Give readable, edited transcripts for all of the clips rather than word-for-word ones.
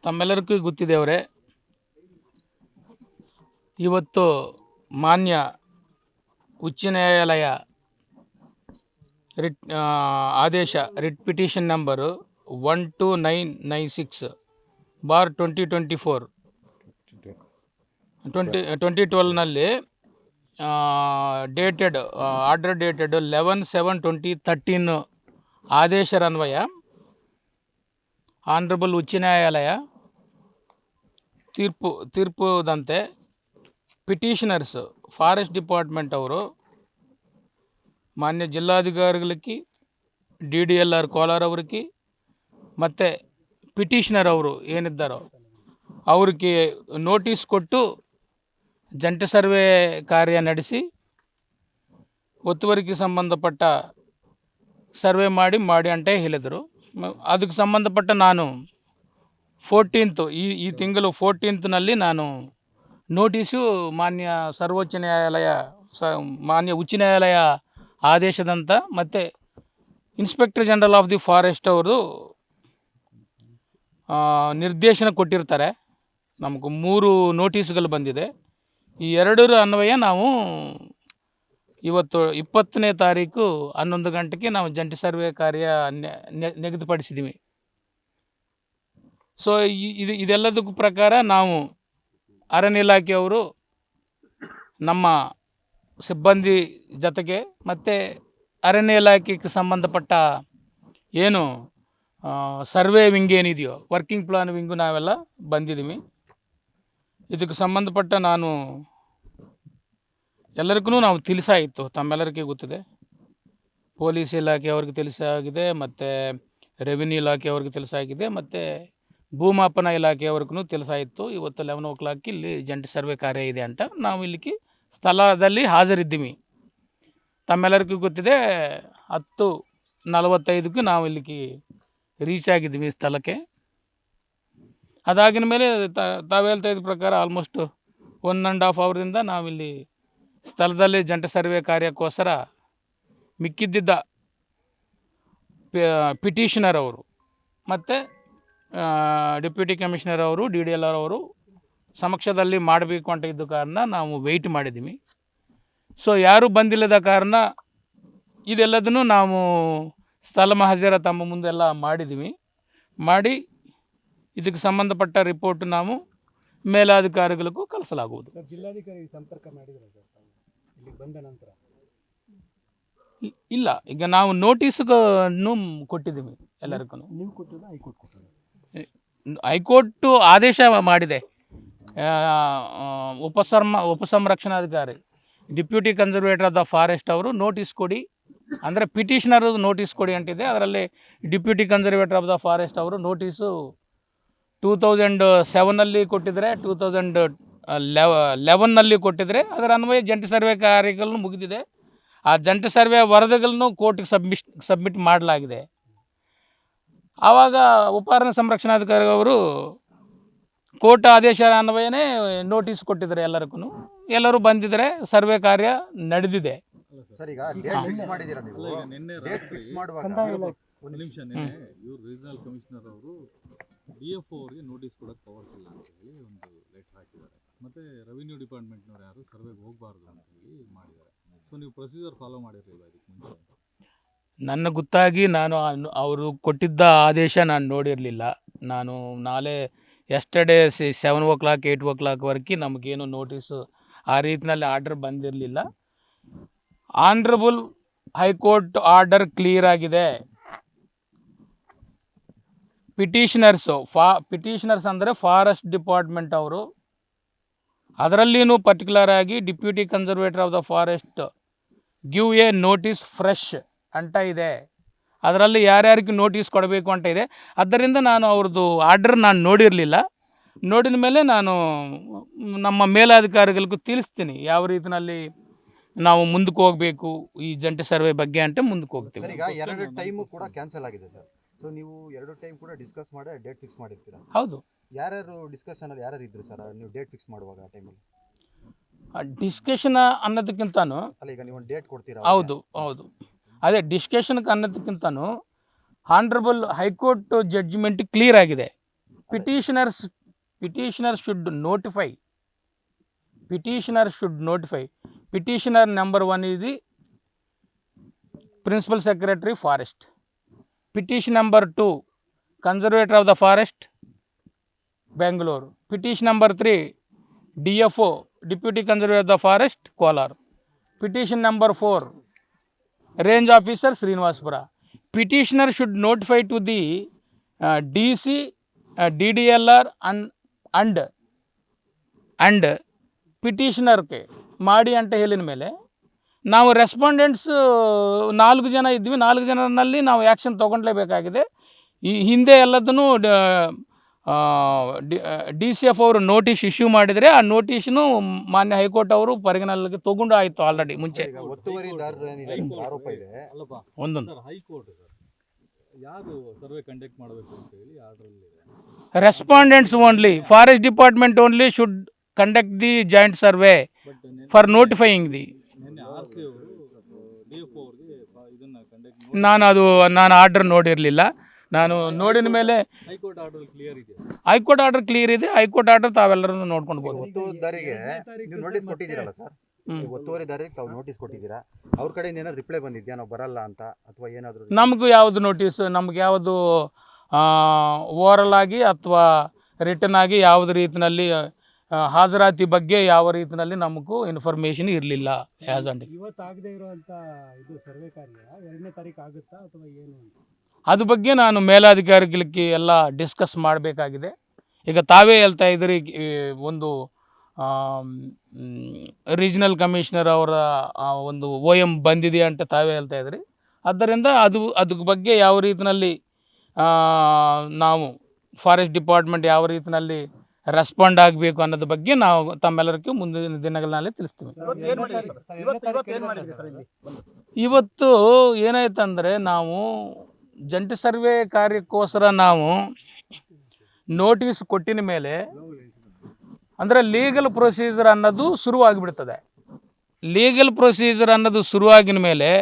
ತಮ್ಮೆಲ್ಲರಿಗೂ ಗೊತ್ತಿದೆ ಇವತ್ತು ಮಾನ್ಯ ಉಚ್ಚ ನ್ಯಾಯಾಲಯ ಆದೇಶ ರಿಟ್ ಪಿಟಿಷನ್ ನಂಬರು 12996/2024 2012ನಲ್ಲಿ ಆರ್ಡರ್ ಡೇಟೆಡ್ 11/7/2013 ಆದೇಶರನ್ವಯ ಆನರಬಲ್ ಉಚ್ಚ ನ್ಯಾಯಾಲಯ ತೀರ್ಪುದಂತೆ ಪಿಟಿಷನರ್ಸ್ ಫಾರೆಸ್ಟ್ ಡಿಪಾರ್ಟ್ಮೆಂಟ್ ಅವರು ಮಾನ್ಯ ಜಿಲ್ಲಾಧಿಕಾರಿಗಳಿಗೆ DDLR ಕೋಲಾರ ಅವರಿಗೆ ಮತ್ತು ಪಿಟಿಷನರ್ ಅವರು ಏನಿದ್ದಾರೋ ಅವ್ರಿಗೆ ನೋಟಿಸ್ ಕೊಟ್ಟು ಜಂಟಿ ಸರ್ವೆ ಕಾರ್ಯ ನಡೆಸಿ ಒತ್ತುವರಿಗೆ ಸಂಬಂಧಪಟ್ಟ ಸರ್ವೆ ಮಾಡಿ ಅಂತ ಹೇಳಿದರು. ಅದಕ್ಕೆ ಸಂಬಂಧಪಟ್ಟ ನಾನು 14th ಈ ತಿಂಗಳು 14th ನಾನು ನೋಟಿಸು ಮಾನ್ಯ ಸರ್ವೋಚ್ಚ ನ್ಯಾಯಾಲಯ ಮಾನ್ಯ ಉಚ್ಚ ನ್ಯಾಯಾಲಯ ಆದೇಶದಂತ ಮತ್ತು inspector general of the forest ಅವರು ನಿರ್ದೇಶನ ಕೊಟ್ಟಿರ್ತಾರೆ. ನಮಗೆ 3 ನೋಟಿಸ್ಗಳು ಬಂದಿದೆ. ಈ 2ರ ಅನ್ವಯ ನಾವು ಇವತ್ತು 20ನೇ ತಾರೀಕು 11 ಗಂಟೆಗೆ ನಾವು ಜಂಟಿ ಸರ್ವೆ ಕಾರ್ಯ ನಿಗದಿಪಡಿಸಿದ್ದೀವಿ. ಸೊ ಇದೆಲ್ಲದಕ್ಕೂ ಪ್ರಕಾರ ನಾವು ಅರಣ್ಯ ಇಲಾಖೆಯವರು ನಮ್ಮ ಸಿಬ್ಬಂದಿ ಜೊತೆಗೆ ಮತ್ತು ಅರಣ್ಯ ಇಲಾಖೆಗೆ ಸಂಬಂಧಪಟ್ಟ ಏನು ಸರ್ವೆ ವಿಂಗ್ ಏನಿದೆಯೋ ವರ್ಕಿಂಗ್ ಪ್ಲಾನ್ ವಿಂಗು ನಾವೆಲ್ಲ ಬಂದಿದ್ದೀವಿ. ಇದಕ್ಕೆ ಸಂಬಂಧಪಟ್ಟ ನಾನು ಎಲ್ಲರಿಗೂ ನಾವು ತಿಳಿಸಾಯಿತು, ತಮ್ಮೆಲ್ಲರಿಗೂ ಗೊತ್ತಿದೆ. ಪೊಲೀಸ್ ಇಲಾಖೆಯವ್ರಿಗೆ ತಿಳಿಸಾಗಿದೆ, ಮತ್ತು ರೆವಿನ್ಯೂ ಇಲಾಖೆಯವ್ರಿಗೆ ತಿಳಿಸಾಗಿದೆ, ಮತ್ತು ಭೂಮಾಪನ ಇಲಾಖೆಯವ್ರಿಗೂ ತಿಳಿಸಾಯಿತು. ಇವತ್ತು 11 o'clock ಇಲ್ಲಿ ಜಂಟಿ ಸರ್ವೆ ಕಾರ್ಯ ಇದೆ ಅಂತ ನಾವು ಇಲ್ಲಿಗೆ ಸ್ಥಳದಲ್ಲಿ ಹಾಜರಿದ್ದೀವಿ. ತಮ್ಮೆಲ್ಲರಿಗೂ ಗೊತ್ತಿದೆ 10:45ಕ್ಕೆ ನಾವು ಇಲ್ಲಿಗೆ ರೀಚ್ ಆಗಿದ್ದೀವಿ ಸ್ಥಳಕ್ಕೆ. ಅದಾಗಿನ ಮೇಲೆ ತಾವು ಹೇಳ್ತಾ ಇದ್ದ ಪ್ರಕಾರ ಆಲ್ಮೋಸ್ಟ್ 1.5 ಅವರಿಂದ ನಾವಿಲ್ಲಿ ಸ್ಥಳದಲ್ಲಿ ಜಂಟಿ ಸರ್ವೆ ಕಾರ್ಯಕ್ಕೋಸ್ಕರ ಮಿಕ್ಕಿದ್ದ ಪಿಟಿಷನರ್ ಅವರು ಮತ್ತು ಡೆಪ್ಯೂಟಿ ಕಮಿಷನರ್ ಅವರು DDLR ಅವರು ಸಮಕ್ಷದಲ್ಲಿ ಮಾಡಬೇಕು ಅಂತ ಇದ್ದ ಕಾರಣ ನಾವು ವೆಯ್ಟ್ ಮಾಡಿದ್ದೀವಿ. ಸೊ ಯಾರೂ ಬಂದಿಲ್ಲದ ಕಾರಣ ಇದೆಲ್ಲದನ್ನು ನಾವು ಸ್ಥಳ ಮಹಾಜರ ತಮ್ಮ ಮುಂದೆಲ್ಲ ಮಾಡಿ ಇದಕ್ಕೆ ಸಂಬಂಧಪಟ್ಟ ರಿಪೋರ್ಟ್ ನಾವು ಮೇಲಾಧಿಕಾರಿಗಳಿಗೂ ಕಳಿಸಲಾಗುವುದು. ಜಿಲ್ಲಾಧಿಕಾರಿ ಸಂಪರ್ಕ ಮಾಡಿದ್ರೆ ಸರ್ ಇಲ್ಲಿಗೆ ಬಂದ ನಂತರ? ಇಲ್ಲ, ಈಗ ನಾವು ನೋಟಿಸ್ಗಳನ್ನು ಕೊಟ್ಟಿದ್ದೀವಿ ಎಲ್ಲರಿಗೂ. ನೀವು ಕೊಟ್ಟಿದ್ದ ಹೈಕೋರ್ಟ್ ಕೊಟ್ಟಿದೆ? ಹೈಕೋರ್ಟು ಆದೇಶ ಮಾಡಿದೆ. ಉಪಸಂರಕ್ಷಣಾಧಿಕಾರಿ deputy conservator of the forest ಅವರು ನೋಟಿಸ್ ಕೊಡಿ, ಅಂದರೆ ಪಿಟಿಷನರ್ ನೋಟಿಸ್ ಕೊಡಿ ಅಂತಿದೆ. ಅದರಲ್ಲಿ deputy conservator of the forest ಅವರು ನೋಟಿಸು 2007ನಲ್ಲಿ ಕೊಟ್ಟಿದ್ದಾರೆ, 2011ನಲ್ಲಿ ಕೊಟ್ಟಿದ್ದಾರೆ. ಅದರ ಅನ್ವಯ ಜಂಟಿ ಸರ್ವೆ ಕಾರ್ಯಗಳನ್ನು ಮುಗಿದಿದೆ. ಆ ಜಂಟಿ ಸರ್ವೆ ವರದಿಗಳನ್ನು ಕೋರ್ಟ್ಗೆ ಸಬ್ಮಿಟ್ ಮಾಡಲಾಗಿದೆ. ಆವಾಗ ಉಪಾರಣ್ಯ ಸಂರಕ್ಷಣಾಧಿಕಾರಿ ಅವರು ಕೋರ್ಟ್ ಆದೇಶ ಅನ್ವಯನೇ ನೋಟಿಸ್ ಕೊಟ್ಟಿದ್ದಾರೆ. ಎಲ್ಲರೂ ಬಂದಿದ್ದಾರೆ, ಸರ್ವೆ ಕಾರ್ಯ ನಡೆದಿದೆ. ಸರ್, ಈಗ ಡೇಟ್ ಫಿಕ್ಸ್ ಮಾಡಿದ್ದೀರಾ ನೀವು? ಡೇಟ್ ಫಿಕ್ಸ್ ಮಾಡುವಾಗ ಒಂದು ನಿಮಿಷ, ಇವರು ರೀಜನಲ್ ಕಮಿಷನರ್ ಅವರು DFO ಅವರಿಗೆ ನೋಟಿಸ್ ಕೊಡೋಕ್ಕೆ ಪವರ್ಸ್ ಇಲ್ಲ ಅಂತ ಹೇಳಿ ಒಂದು ಲೆಟರ್ ಹಾಕಿದ್ದಾರೆ. ಮತ್ತು ರೆವಿನ್ಯೂ ಡಿಪಾರ್ಟ್ಮೆಂಟ್ನವ್ರು ಯಾರು ಸರ್ವೆಗೆ ಹೋಗಬಾರ್ದು ಅಂತ ಹೇಳಿ ಮಾಡಿದ್ದಾರೆ. ಸೊ ನೀವು ಪ್ರೊಸೀಜರ್ ಫಾಲೋ ಮಾಡಿರಲಿಲ್ಲ ಇದಕ್ಕೆ ಮುಂಚೆ? ನನ್ನ ಗೊತ್ತಾಗಿ ನಾನು ಅವರು ಕೊಟ್ಟಿದ್ದ ಆದೇಶ ನಾನು ನೋಡಿರಲಿಲ್ಲ. ನಾನು ನಾಳೆ ಎಸ್ಟರ್ಡೇ 7 o'clock 8 o'clockವರೆಗೆ ನಮಗೇನು ನೋಟಿಸು ಆ ರೀತಿಯಲ್ಲಿ ಆರ್ಡರ್ ಬಂದಿರಲಿಲ್ಲ. ಆನರಬಲ್ ಹೈಕೋರ್ಟ್ ಆರ್ಡರ್ ಕ್ಲಿಯರ್ ಆಗಿದೆ. ಪಿಟಿಷನರ್ಸ್ ಅಂದರೆ ಫಾರೆಸ್ಟ್ ಡಿಪಾರ್ಟ್ಮೆಂಟ್ ಅವರು, ಅದರಲ್ಲಿನೂ ಪರ್ಟಿಕ್ಯುಲರ್ ಆಗಿ deputy conservator of the forest give A notice fresh ಅಂತ ಇದೆ. ಅದರಲ್ಲಿ ಯಾರ್ಯಾರಿಗೆ ನೋಟಿಸ್ ಕೊಡಬೇಕು ಅಂತ ಇದೆ. ಆದ್ದರಿಂದ ನಾನು ಅವ್ರದ್ದು ಆರ್ಡರ್ ನಾನು ನೋಡಿರಲಿಲ್ಲ. ನೋಡಿದ ಮೇಲೆ ನಾನು ನಮ್ಮ ಮೇಲಾಧಿಕಾರಿಗಳಿಗೂ ತಿಳಿಸ್ತೀನಿ ಯಾವ ರೀತಿಯಲ್ಲಿ ನಾವು ಮುಂದಕ್ಕೆ ಹೋಗಬೇಕು ಈ ಜಂಟಿ ಸರ್ವೆ ಬಗ್ಗೆ ಅಂತ ಮುಂದಕ್ಕೆ ಹೋಗ್ತೀವಿ. ಈಗ 2 ಟೈಮು ಕೂಡ ಕ್ಯಾನ್ಸಲ್ ಆಗಿದೆ ಸರ್. ಸೊ ನೀವು 2 ಟೈಮ್ ಕೂಡ ಡಿಸ್ಕಸ್ ಮಾಡಿ ಡೇಟ್ ಫಿಕ್ಸ್ ಮಾಡಿರ್ತೀರಾ? ಹೌದು. ಯಾರ್ಯಾರು ಡಿಸ್ಕಷನಲ್ಲಿ ಯಾರ್ಯಾರು ಇದ್ರು ಸರ್ ನೀವು ಡೇಟ್ ಫಿಕ್ಸ್ ಮಾಡುವಾಗ ಆ ಟೈಮಲ್ಲಿ? ಡಿಸ್ಕಷನ್ ಅನ್ನೋದಕ್ಕಿಂತನೂ ಅಲ್ಲ, ಈಗ ನೀವು ಒಂದು ಡೇಟ್ ಕೊಡ್ತೀರಾ? ಹೌದು. ಅದೇ ಡಿಸ್ಕಷನ್ಗೆ ಅನ್ನೋದಕ್ಕಿಂತನೂ ಆನರಬಲ್ ಹೈಕೋರ್ಟ್ ಜಡ್ಜ್ಮೆಂಟ್ ಕ್ಲಿಯರ್ ಆಗಿದೆ. petitioner should notify. Petitioner number 1 is the Principal Secretary Forest. Petition number 2, Conservator of the Forest, Bangalore. Petition number 3, DFO, Deputy Conservator of the Forest, Kolar. Petition number 4, Range Officer, Srinivasapura. Petitioner should notify to the DC, DDLR and ಪಿಟಿಷನರ್ಗೆ ಮಾಡಿ ಅಂತ ಹೇಳಿದ ಮೇಲೆ ನಾವು respondents 4 ಜನ ಇದ್ವಿ. 4 ಜನರಲ್ಲಿ ನಾವು action ತೊಗೊಳ್ಲೇಬೇಕಾಗಿದೆ. ಈ ಹಿಂದೆ ಎಲ್ಲದನ್ನು DCF ಅವರು ನೋಟಿಸ್ ಇಶ್ಯೂ ಮಾಡಿದರೆ ಆ ನೋಟಿಸ್ನು ಮಾನ್ಯ ಹೈಕೋರ್ಟ್ ಅವರು ಪರಿಗಣನೆಗೆ ತಗೊಂಡು ಆಯಿತು ಆಲ್ರೆಡಿ ಮುಂಚೆ. ಆರೋಪ ಇದೆ ಒಂದೊಂದು ಹೈಕೋರ್ಟ್ ಯಾರು ಸರ್ವೆ ಕಂಡಕ್ಟ್ ಮಾಡಬೇಕು ಅಂತ ಹೇಳಿ ಆರ್ಡರ್ ಇದೆ. Respondents only, forest department only should conduct the joint survey for notifying the. RC ಅವರು DFO ಅವರಿಗೆ ಇದನ್ನ ಕಂಡಕ್ಟ್ ನಾನು ಆರ್ಡರ್ ನೋಡಿರಲಿಲ್ಲ. ನಾನು ನೋಡಿದ ಮೇಲೆ ಹೈಕೋರ್ಟ್ ಆರ್ಡರ್ ಕ್ಲಿಯರ್ ಇದೆ. ಹೈಕೋರ್ಟ್ ಆರ್ಡರ್ ಕ್ಲಿಯರ್ ಇದೆ. ಹೈಕೋರ್ಟ್ ಆರ್ಡರ್ ತಾವೆಲ್ಲರೂ ನೋಡ್ಕೊಂಡು ಬೋದು. ಒತ್ತುವರಿದಾರರಿಗೆ ನೀವು ನೋಟಿಸ್ ಕೊಟ್ಟಿದ್ದೀರಲ್ಲ ಸರ್, ಒತ್ತುವರಿದಾರರಿಗೆ ತಾವು ನೋಟಿಸ್ ಕೊಟ್ಟಿದ್ದೀರಾ, ಅವ್ರ ಕಡೆಯಿಂದ ಏನಾದ್ರು ರಿಪ್ಲೈ ಬಂದಿದ್ಯಾ ನಾವು ಬರಲ್ಲ ಅಂತ ಅಥವಾ ಏನಾದರೂ? ನಮಗೂ ಯಾವುದು ನೋಟಿಸ್, ನಮ್ಗೆ ಯಾವುದು ಓರಲ್ ಆಗಿ ಅಥವಾ ರಿಟರ್ನ್ ಆಗಿ ಯಾವುದೇ ರೀತಿಯಲ್ಲಿ ಹಾಜರಾತಿ ಬಗ್ಗೆ ಯಾವ ರೀತಿಯಲ್ಲಿ ನಮಗೂ ಇನ್ಫಾರ್ಮೇಷನ್ ಇರಲಿಲ್ಲ. ಇವತ್ತಾಗದೇ ಇರುವಂಥ ಇದು ಸರ್ವೆ ಕಾರ್ಯ 2ನೇ ತಾರೀಕು ಆಗುತ್ತಾ ಅಥವಾ ಏನು? ಅದ್ರ ಬಗ್ಗೆ ನಾನು ಮೇಲಾಧಿಕಾರಿಗಳಿಗೆ ಎಲ್ಲ ಡಿಸ್ಕಸ್ ಮಾಡಬೇಕಾಗಿದೆ. ಈಗ ತಾವೇ ಹೇಳ್ತಾ ಇದ್ರಿ ಒಂದು ರೀಜನಲ್ ಕಮಿಷನರ್ ಅವರ ಒಂದು OM ಬಂದಿದೆ ಅಂತ ತಾವೇ ಹೇಳ್ತಾ ಇದ್ರಿ. ಆದ್ದರಿಂದ ಅದ್ರ ಬಗ್ಗೆ ಯಾವ ರೀತಿಯಲ್ಲಿ ನಾವು ಫಾರೆಸ್ಟ್ ಡಿಪಾರ್ಟ್ಮೆಂಟ್ ಯಾವ ರೀತಿಯಲ್ಲಿ ರೆಸ್ಪಾಂಡ್ ಆಗಬೇಕು ಅನ್ನೋದ್ರ ಬಗ್ಗೆ ನಾವು ತಮ್ಮೆಲ್ಲರಿಗೂ ಮುಂದಿನ ದಿನಗಳಲ್ಲಿ ತಿಳಿಸ್ತೀವಿ. ಇವತ್ತು ಏನಾಯ್ತಂದರೆ ನಾವು ಜಂಟಿ ಸರ್ವೆ ಕಾರ್ಯಕ್ಕೋಸ್ಕರ ನಾವು ನೋಟಿಸ್ ಕೊಟ್ಟಿನ ಮೇಲೆ ಅಂದರೆ ಲೀಗಲ್ ಪ್ರೊಸೀಜರ್ ಅನ್ನೋದು ಶುರುವಾಗಿಬಿಡ್ತದೆ. ಲೀಗಲ್ ಪ್ರೊಸೀಜರ್ ಅನ್ನೋದು ಶುರುವಾಗಿನ ಮೇಲೆ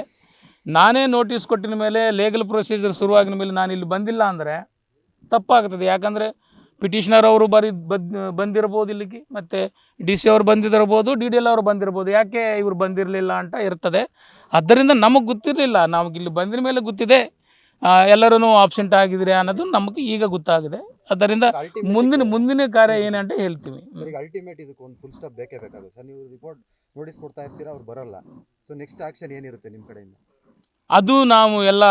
ನಾನೇ ನೋಟಿಸ್ ಕೊಟ್ಟಿನ ಮೇಲೆ ಲೀಗಲ್ ಪ್ರೊಸೀಜರ್ ಶುರುವಾಗಿನ ಮೇಲೆ ನಾನು ಇಲ್ಲಿ ಬಂದಿಲ್ಲ ಅಂದರೆ ತಪ್ಪಾಗ್ತದೆ. ಯಾಕಂದರೆ ಪಿಟಿಷನರ್ ಅವರು ಬಂದಿರ್ಬೋದು ಇಲ್ಲಿಗೆ, ಮತ್ತು DC ಅವರು ಬಂದಿರಬಹುದು, DDL ಅವರು ಬಂದಿರ್ಬೋದು. ಯಾಕೆ ಇವರು ಬಂದಿರಲಿಲ್ಲ ಅಂತ ಇರ್ತದೆ. ಆದ್ದರಿಂದ ನಮಗೆ ಗೊತ್ತಿರಲಿಲ್ಲ. ನಮಗೆ ಇಲ್ಲಿ ಬಂದಿನ ಮೇಲೆ ಗೊತ್ತಿದೆ ಎಲ್ಲರೂ ಆಬ್ಸೆಂಟ್ ಆಗಿದ್ರೆ ಅನ್ನೋದು ನಮಗೆ ಈಗ ಗೊತ್ತಾಗಿದೆ. ಆದ್ದರಿಂದ ಮುಂದಿನ ಕಾರ್ಯ ಏನಂತ ಹೇಳ್ತೀವಿ. ಅಲ್ಟಿಮೇಟ್ ಇದಕ್ಕೆ ಒಂದು ಫುಲ್ ಸ್ಟಾಪ್ ಬೇಕೇ ಬೇಕಾಗುತ್ತೆ ಸರ್. ನೀವು ರಿಪೋರ್ಟ್ ನೋಟಿಸ್ ಕೊಡ್ತಾ ಇರ್ತೀರಾ, ಅವ್ರು ಬರಲ್ಲ. ಸೊ ನೆಕ್ಸ್ಟ್ ಆಕ್ಷನ್ ಏನಿರುತ್ತೆ ನಿಮ್ಮ ಕಡೆಯಿಂದ? ಅದು ನಾವು ಎಲ್ಲ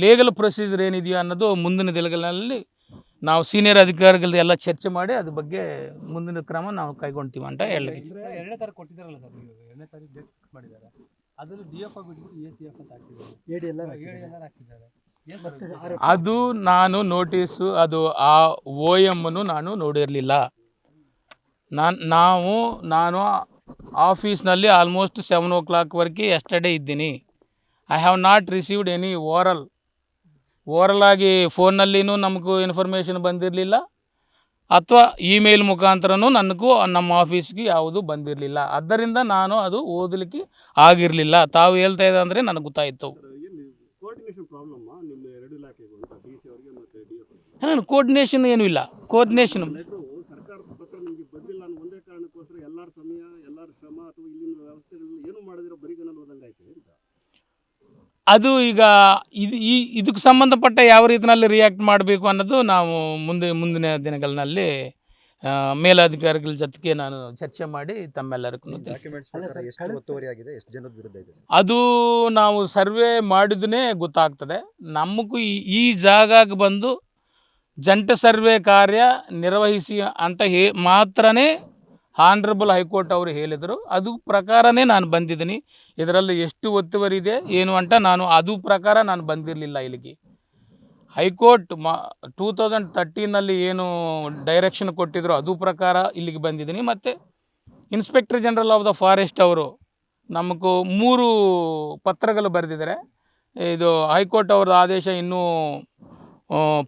ಲೀಗಲ್ ಪ್ರೊಸೀಜರ್ ಏನಿದೆಯೋ ಅನ್ನೋದು ಮುಂದಿನ ದಿನಗಳಲ್ಲಿ ನಾವು ಸೀನಿಯರ್ ಅಧಿಕಾರಿಗಳದ್ದು ಎಲ್ಲ ಚರ್ಚೆ ಮಾಡಿ ಅದ್ರ ಬಗ್ಗೆ ಮುಂದಿನ ಕ್ರಮ ನಾವು ಕೈಗೊಳ್ತೀವಿ ಅಂತ ಹೇಳಿ. 2ನೇ ತಾರೀಕು ಕೊಟ್ಟಿದ್ದಾರಲ್ಲ ಸರ್, ನೀವು 2ನೇ ತಾರೀಕು ಡೇಟ್ ಫಿಕ್ಸ್ ಮಾಡಿದ್ದಾರೆ. ಅದರಲ್ಲಿ DF ಆಗಿಬಿಟ್ಟು ACF ಅಂತ ಹಾಕಿದ್ದಾರೆ, ADLR ಹಾಕಿದ್ದಾರೆ. ಅದು ನಾನು ನೋಟಿಸು ಅದು ಆ OMನು ನಾನು ನೋಡಿರಲಿಲ್ಲ. ನಾನು ಆಫೀಸ್ನಲ್ಲಿ ಆಲ್ಮೋಸ್ಟ್ 7 o'clock ವರೆಗೆ ಎಸ್ಟರ್ಡೇ ಇದ್ದೀನಿ. I have not received any oral ಆಗಿ ಫೋನ್ನಲ್ಲಿನೂ ನಮಗೂ ಇನ್ಫಾರ್ಮೇಷನ್ ಬಂದಿರಲಿಲ್ಲ, ಅಥವಾ ಇಮೇಲ್ ಮುಖಾಂತರನೂ ನನಗೂ ನಮ್ಮ ಆಫೀಸ್ಗೆ ಯಾವುದು ಬಂದಿರಲಿಲ್ಲ. ಆದ್ದರಿಂದ ನಾನು ಅದು ಓದಲಿಕ್ಕೆ ಆಗಿರಲಿಲ್ಲ. ತಾವು ಹೇಳ್ತಾ ಇದೆ ಅಂದರೆ ನನಗೆ ಗೊತ್ತಾಯಿತು. ಕೋರ್ಡಿನೇಷನ್ ಏನೂ ಇಲ್ಲ. ಕೋರ್ಡಿನೇಷನ್ ಅದು ಈಗ ಇದಕ್ಕೆ ಸಂಬಂಧಪಟ್ಟ ಯಾವ ರೀತಿಯಲ್ಲಿ ರಿಯಾಕ್ಟ್ ಮಾಡಬೇಕು ಅನ್ನೋದು ನಾವು ಮುಂದಿನ ದಿನಗಳಲ್ಲಿ ಮೇಲಾಧಿಕಾರಿಗಳ ಜೊತೆಗೆ ನಾನು ಚರ್ಚೆ ಮಾಡಿ ತಮ್ಮೆಲ್ಲರಿಗೂ ಅದು ನಾವು ಸರ್ವೆ ಮಾಡಿದನೇ ಗೊತ್ತಾಗ್ತದೆ. ನಮಗೂ ಈ ಜಾಗಕ್ಕೆ ಬಂದು ಜಂಟಿ ಸರ್ವೆ ಕಾರ್ಯ ನಿರ್ವಹಿಸಿ ಅಂತ ಮಾತ್ರನೇ ಆನರಬಲ್ ಹೈಕೋರ್ಟ್ ಅವರು ಹೇಳಿದರು. ಅದು ಪ್ರಕಾರನೇ ನಾನು ಬಂದಿದ್ದೀನಿ. ಇದರಲ್ಲಿ ಎಷ್ಟು ಒತ್ತುವರಿ ಇದೆ ಏನು ಅಂತ ಅದು ಪ್ರಕಾರ ನಾನು ಬಂದಿರಲಿಲ್ಲ ಇಲ್ಲಿಗೆ. ಹೈಕೋರ್ಟ್ 2013ನಲ್ಲಿ ಏನು ಡೈರೆಕ್ಷನ್ ಕೊಟ್ಟಿದ್ರು ಅದು ಪ್ರಕಾರ ಇಲ್ಲಿಗೆ ಬಂದಿದ್ದೀನಿ. ಮತ್ತು inspector general of the forest ಅವರು ನಮಗೂ 3 ಪತ್ರಗಳು ಬರೆದಿದ್ದಾರೆ. ಇದು ಹೈಕೋರ್ಟ್ ಅವ್ರದ್ದು ಆದೇಶ ಇನ್ನೂ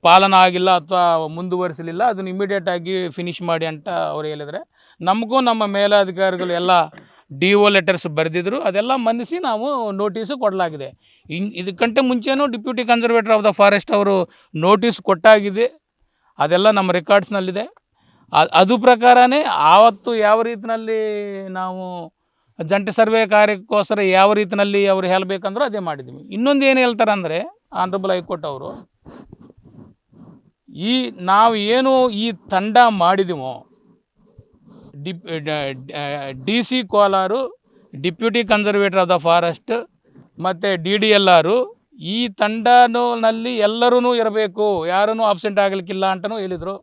ಪಾಲನ ಆಗಿಲ್ಲ ಅಥವಾ ಮುಂದುವರಿಸಲಿಲ್ಲ, ಅದನ್ನು ಇಮಿಡಿಯೇಟಾಗಿ ಫಿನಿಷ್ ಮಾಡಿ ಅಂತ ಅವ್ರು ಹೇಳಿದರೆ, ನಮಗೂ ನಮ್ಮ ಮೇಲಾಧಿಕಾರಿಗಳು ಎಲ್ಲ DO ಲೆಟರ್ಸ್ ಬರೆದಿದ್ರು. ಅದೆಲ್ಲ ಮನ್ನಿಸಿ ನಾವು ನೋಟಿಸು ಕೊಡಲಾಗಿದೆ. ಇದಕ್ಕಂటే ಮುಂಚೆನೂ deputy conservator of the forest ಅವರು ನೋಟಿಸ್ ಕೊಟ್ಟಾಗಿದೆ. ಅದೆಲ್ಲ ನಮ್ಮ ರೆಕಾರ್ಡ್ಸ್ನಲ್ಲಿದೆ. ಅದು ಪ್ರಕಾರನೇ ಆವತ್ತು ಯಾವ ರೀತಿಯಲ್ಲಿ ನಾವು ಜಂಟಿ ಸರ್ವೆ ಕಾರ್ಯಕ್ಕೋಸ್ಕರ ಯಾವ ರೀತಿಯಲ್ಲಿ ಅವ್ರು ಹೇಳಬೇಕಂದ್ರೂ ಅದೇ ಮಾಡಿದ್ದೀವಿ. ಇನ್ನೊಂದು ಏನು ಹೇಳ್ತಾರೆ ಅಂದರೆ ಆನರಬಲ್ ಹೈಕೋರ್ಟ್ ಅವರು, ನಾವು ಏನು ಈ ತಂಡ ಮಾಡಿದೀವೋ DC Kolar, deputy conservator of the forest ಮತ್ತು DDLR ಈ ತಂಡನಲ್ಲಿ ಎಲ್ಲರೂ ಇರಬೇಕು, ಯಾರೂ ಅಬ್ಸೆಂಟ್ ಆಗಲಿಕ್ಕಿಲ್ಲ ಅಂತಲೂ ಹೇಳಿದರು.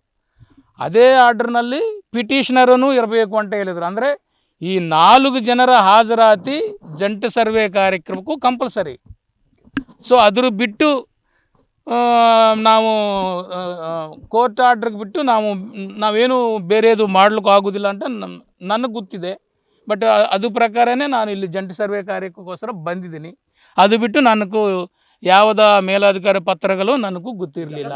ಅದೇ ಆರ್ಡ್ರ್ನಲ್ಲಿ ಪಿಟಿಷನರೂ ಇರಬೇಕು ಅಂತ ಹೇಳಿದರು. ಅಂದರೆ ಈ 4 ಜನರ ಹಾಜರಾತಿ ಜಂಟಿ ಸರ್ವೆ ಕಾರ್ಯಕ್ರಮಕ್ಕೂ ಕಂಪಲ್ಸರಿ. ಸೊ ಅದ್ರ ಬಿಟ್ಟು ನಾವು ಕೋರ್ಟ್ ಆರ್ಡ್ರಿಗೆ ಬಿಟ್ಟು ನಾವೇನು ಬೇರೆದು ಮಾಡ್ಲಿಕ್ಕೆ ಆಗೋದಿಲ್ಲ ಅಂತ ನನಗೆ ಗೊತ್ತಿದೆ. ಬಟ್ ಅದು ಪ್ರಕಾರನೇ ನಾನು ಇಲ್ಲಿ ಜಂಟಿ ಸರ್ವೆ ಕಾರ್ಯಕ್ಕೋಸ್ಕರ ಬಂದಿದ್ದೀನಿ. ಅದು ಬಿಟ್ಟು ನನಗೂ ಯಾವುದ ಮೇಲಾಧಿಕಾರಿ ಪತ್ರಗಳು ನನಗೂ ಗೊತ್ತಿರಲಿಲ್ಲ.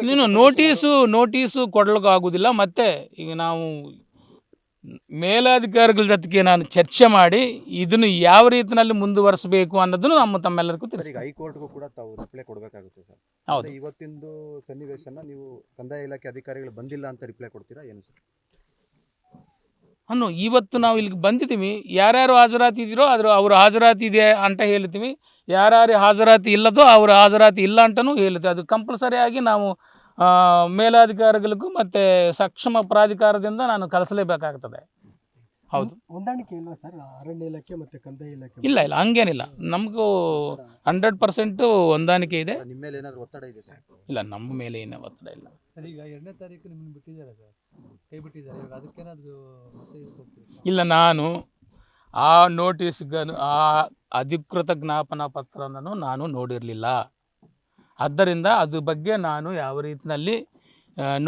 ನೀನು ನೋಟಿಸು ಕೊಡ್ಲಿಕ್ಕೆ ಆಗೋದಿಲ್ಲ. ಮತ್ತು ಈಗ ನಾವು ಮೇಲಾಧಿಕಾರಿಗಳ ಜೊತೆಗೆ ನಾನು ಚರ್ಚೆ ಮಾಡಿ ಇದನ್ನು ಯಾವ ರೀತಿಯಲ್ಲಿ ಮುಂದುವರಿಸಬೇಕು ಅನ್ನೋದನ್ನು ತಮ್ಮೆಲ್ಲರಿಗೂ ತಿಳಿಸಿ. ಹೈಕೋರ್ಟ್ಗೂ ಕೂಡ ತಾವು ರಿಪ್ಲೈ ಕೊಡಬೇಕಾಗುತ್ತೆ ಸರ್. ಹೌದು. ಇವತ್ತಿಂದು ಸನ್ನಿವೇಶನ ನೀವು ಕಂದಾಯ ಇಲಾಖೆ ಅಧಿಕಾರಿಗಳು ಬಂದಿಲ್ಲ ಅಂತ ರಿಪ್ಲೈ ಕೊಡ್ತೀರಾ ಏನು ಸರ್? ಇವತ್ತು ನಾವು ಇಲ್ಲಿಗೆ ಬಂದಿದ್ದೀವಿ. ಯಾರ್ಯಾರು ಹಾಜರಾತಿ ಇದ್ದೀರೋ ಅವ್ರ ಹಾಜರಾತಿ ಇದೆ ಅಂತ ಹೇಳ್ತೀವಿ. ಯಾರ್ಯಾರು ಹಾಜರಾತಿ ಇಲ್ಲದೋ ಅವ್ರ ಹಾಜರಾತಿ ಇಲ್ಲ ಅಂತಲೂ ಹೇಳ್ತೀವಿ. ಅದು ಕಂಪಲ್ಸರಿಯಾಗಿ ನಾವು ಮೇಲಾಧಿಕಾರಿಗಳಿಗೂ ಮತ್ತು ಸಕ್ಷಮ ಪ್ರಾಧಿಕಾರದಿಂದ ನಾನು ಕಳಿಸಲೇಬೇಕಾಗ್ತದೆ. ಹೌದು. ಹೊಂದಾಣಿಕೆ ಇಲ್ಲ ಸರ್ ಅರಣ್ಯ ಇಲಾಖೆ ಮತ್ತು ಕಂದಾಯ ಇಲಾಖೆ? ಇಲ್ಲ ಹಂಗೇನಿಲ್ಲ, ನಮಗೂ 100% ಹೊಂದಾಣಿಕೆ ಇದೆ. ನಿಮ್ಮ ಮೇಲೆ ಏನಾದರೂ ಒತ್ತಡ ಇದೆ ಸರ್? ಇಲ್ಲ, ನಮ್ಮ ಮೇಲೆ ಏನೂ ಒತ್ತಡ ಇಲ್ಲ ಸರ್. ಈಗ 2ನೇ ತಾರೀಕು ನಿಮ್ಮನ್ನು ಬಿಟ್ಟಿದ್ದಾರೆ ಸರ್, ಕೈ ಬಿಟ್ಟಿದ್ದಾರೆ. ಇವಾಗ ಅದಕ್ಕೇನಾದರೂ ಇಲ್ಲ, ನಾನು ಆ ಆ ಅಧಿಕೃತ ಜ್ಞಾಪನಾ ಪತ್ರವನ್ನು ನಾನು ನೋಡಿರಲಿಲ್ಲ. ಆದ್ದರಿಂದ ಅದ್ರ ಬಗ್ಗೆ ನಾನು ಯಾವ ರೀತಿಯಲ್ಲಿ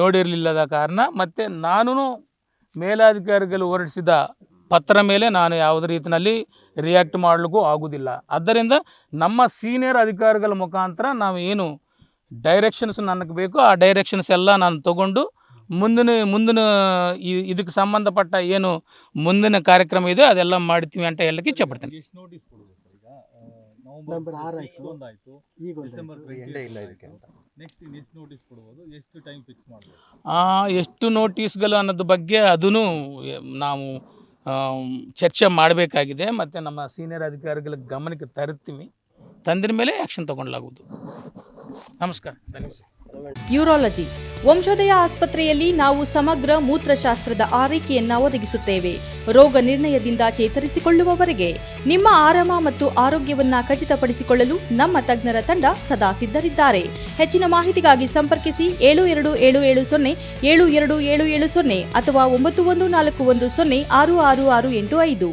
ನೋಡಿರಲಿಲ್ಲದ ಕಾರಣ ಮತ್ತು ನಾನು ಮೇಲಾಧಿಕಾರಿಗಳು ಹೊರಡಿಸಿದ ಪತ್ರ ಮೇಲೆ ನಾನು ಯಾವುದೇ ರೀತಿಯಲ್ಲಿ ರಿಯಾಕ್ಟ್ ಮಾಡಲಿಕ್ಕೂ ಆಗೋದಿಲ್ಲ. ಆದ್ದರಿಂದ ನಮ್ಮ ಸೀನಿಯರ್ ಅಧಿಕಾರಿಗಳ ಮುಖಾಂತರ ನಾವು ಏನು ಡೈರೆಕ್ಷನ್ಸ್ ನನಗೆ ಬೇಕು ಆ ಡೈರೆಕ್ಷನ್ಸ್ ಎಲ್ಲ ನಾನು ತಗೊಂಡು ಮುಂದಿನ ಇದಕ್ಕೆ ಸಂಬಂಧಪಟ್ಟ ಏನು ಮುಂದಿನ ಕಾರ್ಯಕ್ರಮ ಇದೆ ಅದೆಲ್ಲ ಮಾಡ್ತೀವಿ ಅಂತ ಹೇಳಕ್ಕೆ ಇಚ್ಛೆಪಡ್ತೇನೆ. ಎಷ್ಟು ನೋಟಿಸ್ ಕೊಡೋದು ಸರ್? ಈಗ ನವೆಂಬರ್ 6 ಒಂದಾಯಿತು, ಡಿಸೆಂಬರ್ 20 ಇಲ್ಲ ಇದಕ್ಕೆ ಅಂತ. ನೆಕ್ಸ್ಟ್ ಎಷ್ಟು ನೋಟಿಸ್ ಕೊಡ್ಬೋದು, ಎಷ್ಟು ಟೈಮ್ ಫಿಕ್ಸ್ ಮಾಡ್ಬೋದು? ಎಷ್ಟು ನೋಟಿಸ್ಗಳು ಅನ್ನೋದ್ರ ಬಗ್ಗೆ ಅದನ್ನು ನಾವು ಚರ್ಚೆ ಮಾಡಬೇಕಾಗಿದೆ ಮತ್ತು ನಮ್ಮ ಸೀನಿಯರ್ ಅಧಿಕಾರಿಗಳ ಗಮನಕ್ಕೆ ತರ್ತೀವಿ. ತಂದಿನ ಮೇಲೆ ಆ್ಯಕ್ಷನ್ ತಗೊಳ್ಳಲಾಗುವುದು. ನಮಸ್ಕಾರ, ಧನ್ಯವಾದ. ಯೂರಾಲಜಿ ವಂಶೋದಯ ಆಸ್ಪತ್ರೆಯಲ್ಲಿ ನಾವು ಸಮಗ್ರ ಮೂತ್ರಶಾಸ್ತ್ರದ ಆರೈಕೆಯನ್ನ ಒದಗಿಸುತ್ತೇವೆ. ರೋಗ ನಿರ್ಣಯದಿಂದ ಚೇತರಿಸಿಕೊಳ್ಳುವವರೆಗೆ ನಿಮ್ಮ ಆರಾಮ ಮತ್ತು ಆರೋಗ್ಯವನ್ನ ಖಚಿತಪಡಿಸಿಕೊಳ್ಳಲು ನಮ್ಮ ತಜ್ಞರ ತಂಡ ಸದಾ ಸಿದ್ಧರಿದ್ದಾರೆ. ಹೆಚ್ಚಿನ ಮಾಹಿತಿಗಾಗಿ ಸಂಪರ್ಕಿಸಿ 727770 727770 ಅಥವಾ 9141 0666685.